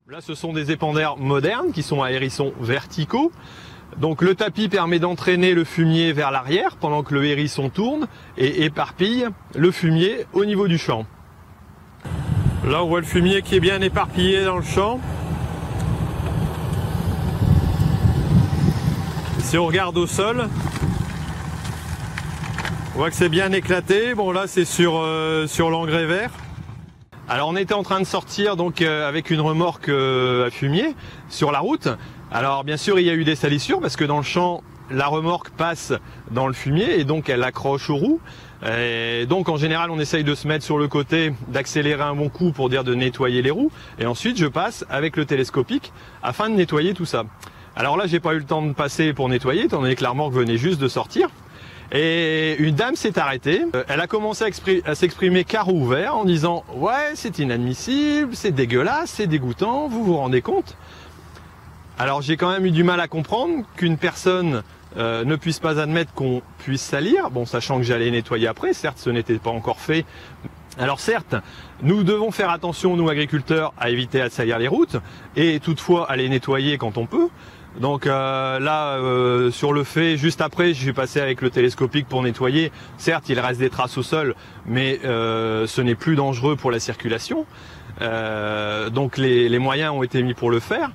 Là, ce sont des épandaires modernes qui sont à hérissons verticaux. Donc le tapis permet d'entraîner le fumier vers l'arrière pendant que le hérisson tourne et éparpille le fumier au niveau du champ. Là, on voit le fumier qui est bien éparpillé dans le champ. Si on regarde au sol, on voit que c'est bien éclaté. Bon, là, c'est sur l'engrais vert. Alors, on était en train de sortir donc avec une remorque à fumier sur la route. Alors, bien sûr, il y a eu des salissures parce que dans le champ, la remorque passe dans le fumier et donc elle accroche aux roues. Et donc, en général, on essaye de se mettre sur le côté, d'accélérer un bon coup pour dire de nettoyer les roues. Et ensuite, je passe avec le télescopique afin de nettoyer tout ça. Alors là, j'ai pas eu le temps de passer pour nettoyer, étant donné que la remorque venait juste de sortir. Et une dame s'est arrêtée. Elle a commencé à s'exprimer carreau ouvert en disant « Ouais, c'est inadmissible, c'est dégueulasse, c'est dégoûtant, vous vous rendez compte ?» Alors j'ai quand même eu du mal à comprendre qu'une personne ne puisse pas admettre qu'on puisse salir, bon, sachant que j'allais nettoyer après, certes ce n'était pas encore fait. Alors certes, nous devons faire attention, nous agriculteurs, à éviter de salir les routes et toutefois à les nettoyer quand on peut. Donc là, sur le fait, juste après, je suis passé avec le télescopique pour nettoyer. Certes, il reste des traces au sol, mais ce n'est plus dangereux pour la circulation. Donc les moyens ont été mis pour le faire.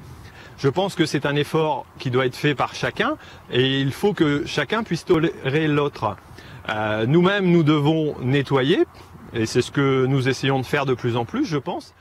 Je pense que c'est un effort qui doit être fait par chacun et il faut que chacun puisse tolérer l'autre. Nous-mêmes, nous devons nettoyer et c'est ce que nous essayons de faire de plus en plus, je pense.